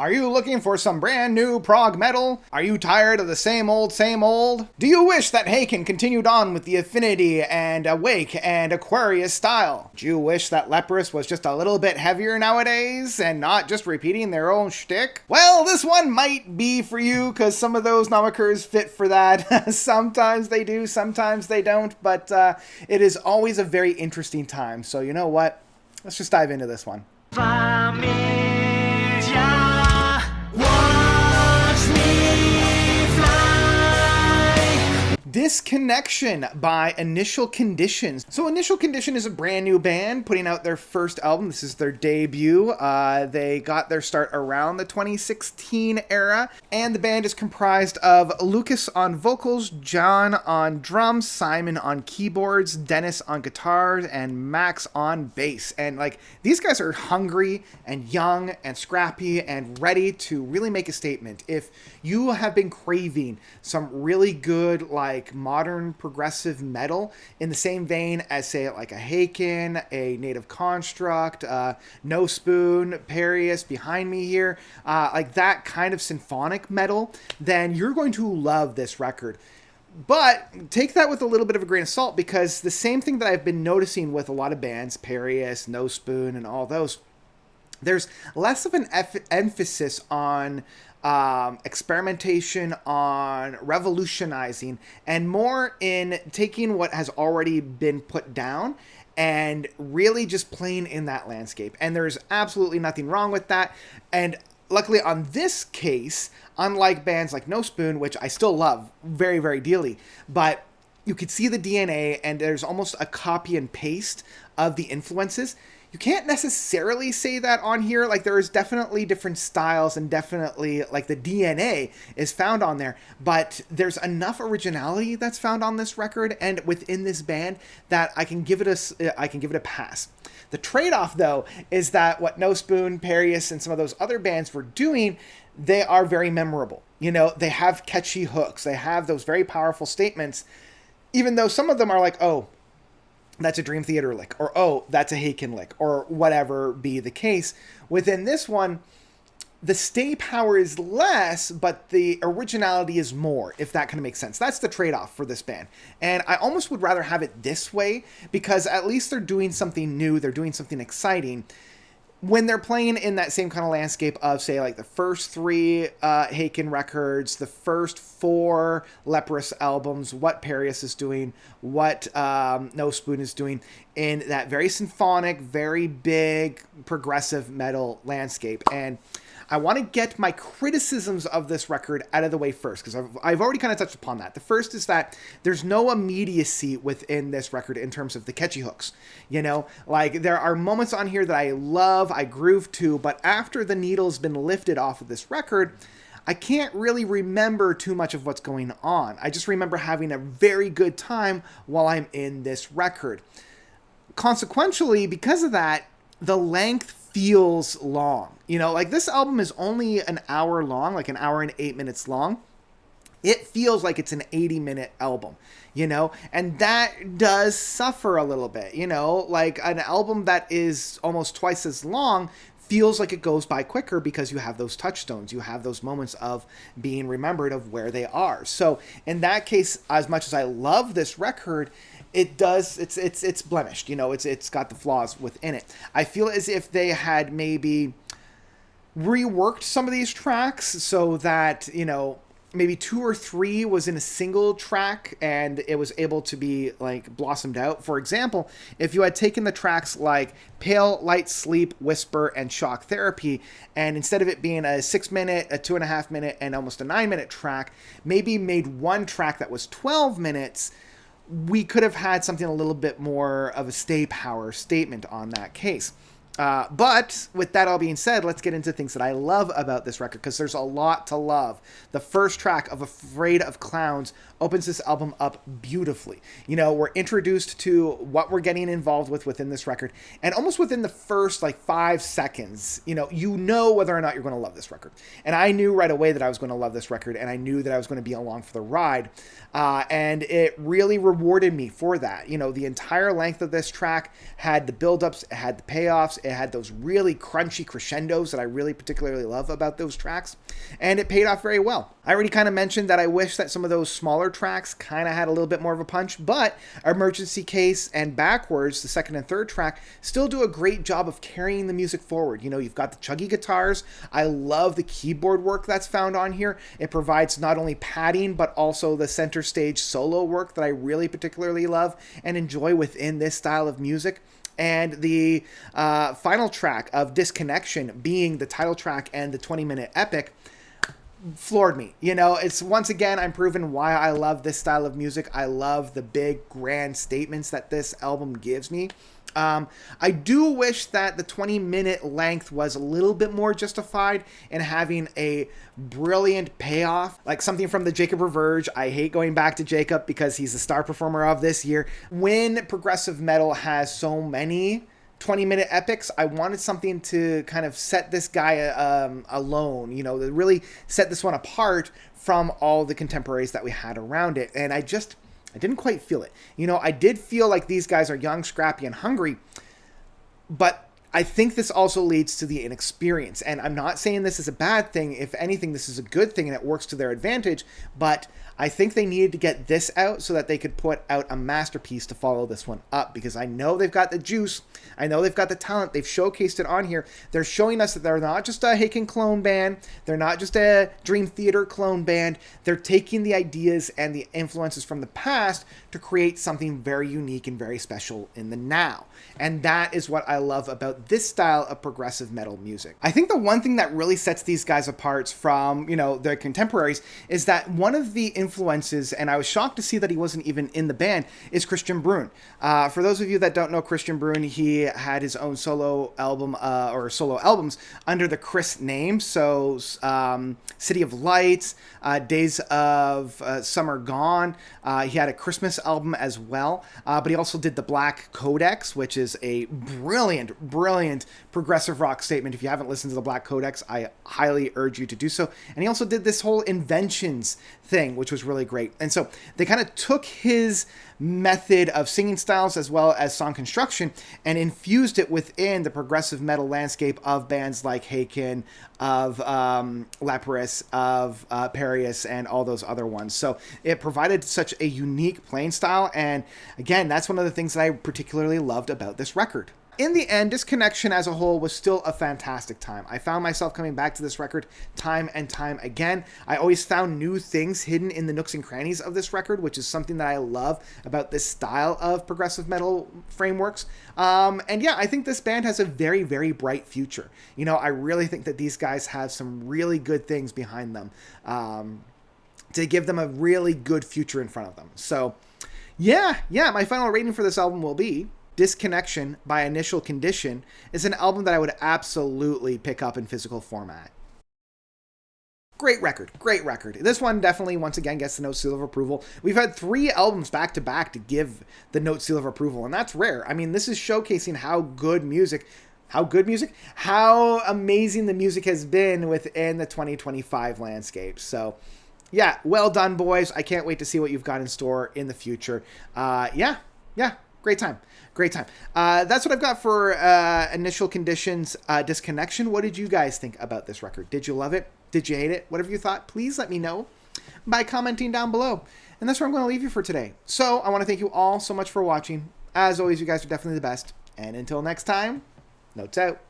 Are you looking for some brand new prog metal? Are you tired of the same old, same old? Do you wish that Haken continued on with the Affinity and Awake and Aquarius style? Do you wish that Leprous was just a little bit heavier nowadays and not just repeating their own shtick? Well, this one might be for you because some of those nomenclatures fit for that. Sometimes they do, sometimes they don't, but it is always a very interesting time. So you know what? Let's just dive into this one. Disconnection by Initial Conditions. So Initial Condition is a brand new band putting out their first album. This is their debut. They got their start around the 2016 era, and the band is comprised of Lucas on vocals, John on drums, Simon on keyboards, Dennis on guitars, and Max on bass. And like, these guys are hungry and young and scrappy and ready to really make a statement. If you have been craving some really good, like, modern progressive metal in the same vein as, say, like a Haken, a Native Construct, No Spoon, Parius behind me here, like that kind of symphonic metal, then you're going to love this record. But take that with a little bit of a grain of salt, because the same thing that I've been noticing with a lot of bands, Parius, No Spoon, and all those, there's less of an emphasis on experimentation, on revolutionizing, and more in taking what has already been put down and really just playing in that landscape. And there's absolutely nothing wrong with that. And luckily on this case, unlike bands like No Spoon, which I still love very, very dearly, but you could see the DNA and there's almost a copy and paste of the influences. You can't necessarily say that on here. Like, there is definitely different styles and definitely, like, the DNA is found on there, but there's enough originality that's found on this record and within this band that I can give it a pass. The trade-off, though, is that what No Spoon, Parius, and some of those other bands were doing, they are very memorable. You know, they have catchy hooks. They have those very powerful statements, even though some of them are like, oh, that's a Dream Theater lick, or oh, that's a Haken lick, or whatever be the case. Within this one, the stay power is less, but the originality is more, if that kind of makes sense. That's the trade-off for this band. And I almost would rather have it this way, because at least they're doing something new, they're doing something exciting. When they're playing in that same kind of landscape of, say, like the first 3 Haken records, the first 4 Leprous albums, what Parius is doing, what No Spoon is doing, in that very symphonic, very big, progressive metal landscape. And I want to get my criticisms of this record out of the way first, because I've already kind of touched upon that. The first is that there's no immediacy within this record in terms of the catchy hooks. You know, like, there are moments on here that I love, I groove to, but after the needle's been lifted off of this record, I can't really remember too much of what's going on. I just remember having a very good time while I'm in this record. Consequentially, because of that, the length feels long. You know, like, this album is only an hour long, like an hour and 8 minutes long. It feels like it's an 80-minute album, you know, and that does suffer a little bit, you know, like an album that is almost twice as long feels like it goes by quicker because you have those touchstones, you have those moments of being remembered of where they are. So in that case, as much as I love this record, it's blemished, you know, it's got the flaws within it. I feel as if they had maybe reworked some of these tracks so that, you know, maybe 2 or 3 was in a single track and it was able to be, like, blossomed out. For example, if you had taken the tracks like Pale, Light, Sleep, Whisper, and Shock Therapy, and instead of it being a 6-minute, a 2.5-minute, and almost a 9-minute track, maybe made one track that was 12 minutes, we could have had something a little bit more of a stay power statement on that case. But with that all being said, let's get into things that I love about this record, because there's a lot to love. The first track of Afraid of Clowns opens this album up beautifully. You know, we're introduced to what we're getting involved with within this record, and almost within the first, like, 5 seconds, you know whether or not you're going to love this record. And I knew right away that I was going to love this record, and I knew that I was going to be along for the ride. And it really rewarded me for that. You know, the entire length of this track had the build-ups, it had the payoffs, It had those really crunchy crescendos that I really particularly love about those tracks, and it paid off very well. I already kind of mentioned that I wish that some of those smaller tracks kind of had a little bit more of a punch, but Emergency Case and Backwards, the second and third track, still do a great job of carrying the music forward. You know, you've got the chuggy guitars. I love the keyboard work that's found on here. It provides not only padding, but also the center stage solo work that I really particularly love and enjoy within this style of music. And the final track of Disconnection, being the title track and the 20-minute epic, floored me. You know, it's once again, I'm proving why I love this style of music. I love the big grand statements that this album gives me. I do wish that the 20-minute length was a little bit more justified in having a brilliant payoff, like something from the Jacob Reverge. I hate going back to Jacob because he's the star performer of this year. When progressive metal has so many 20-minute epics, I wanted something to kind of set this guy alone, you know, to really set this one apart from all the contemporaries that we had around it. And I didn't quite feel it. You know, I did feel like these guys are young, scrappy, and hungry, but I think this also leads to the inexperience. And I'm not saying this is a bad thing. If anything, this is a good thing and it works to their advantage, but I think they needed to get this out so that they could put out a masterpiece to follow this one up, because I know they've got the juice. I know they've got the talent. They've showcased it on here. They're showing us that they're not just a Haken clone band. They're not just a Dream Theater clone band. They're taking the ideas and the influences from the past to create something very unique and very special in the now. And that is what I love about this style of progressive metal music. I think the one thing that really sets these guys apart from, you know, their contemporaries is that one of the influences, and I was shocked to see that he wasn't even in the band, is Christian Brun. For those of you that don't know Christian Brun, he had his own solo album or solo albums under the Chris name. So City of Lights, Days of Summer Gone. He had a Christmas album as well, but he also did the Black Codex, which is a brilliant progressive rock statement. If you haven't listened to the Black Codex, I highly urge you to do so. And he also did this whole Inventions thing, which was really great. And so they kind of took his method of singing styles as well as song construction and infused it within the progressive metal landscape of bands like Haken, of Leprous, of Parius, and all those other ones. So it provided such a unique playing style, and again, that's one of the things that I particularly loved about this record. In the end, Disconnection as a whole was still a fantastic time. I found myself coming back to this record time and time again. I always found new things hidden in the nooks and crannies of this record, which is something that I love about this style of progressive metal frameworks. And yeah, I think this band has a very, very bright future. You know, I really think that these guys have some really good things behind them to give them a really good future in front of them. So yeah, my final rating for this album will be Disconnection by Initial Condition is an album that I would absolutely pick up in physical format. Great record. This one definitely, once again, gets the note seal of approval. We've had 3 albums back to back to give the note seal of approval, and that's rare. I mean, this is showcasing how amazing the music has been within the 2025 landscape. So yeah, well done, boys. I can't wait to see what you've got in store in the future. Yeah. Great time. That's what I've got for Initial Conditions Disconnection. What did you guys think about this record? Did you love it? Did you hate it? Whatever you thought, please let me know by commenting down below. And that's where I'm going to leave you for today. So I want to thank you all so much for watching. As always, you guys are definitely the best. And until next time, notes out.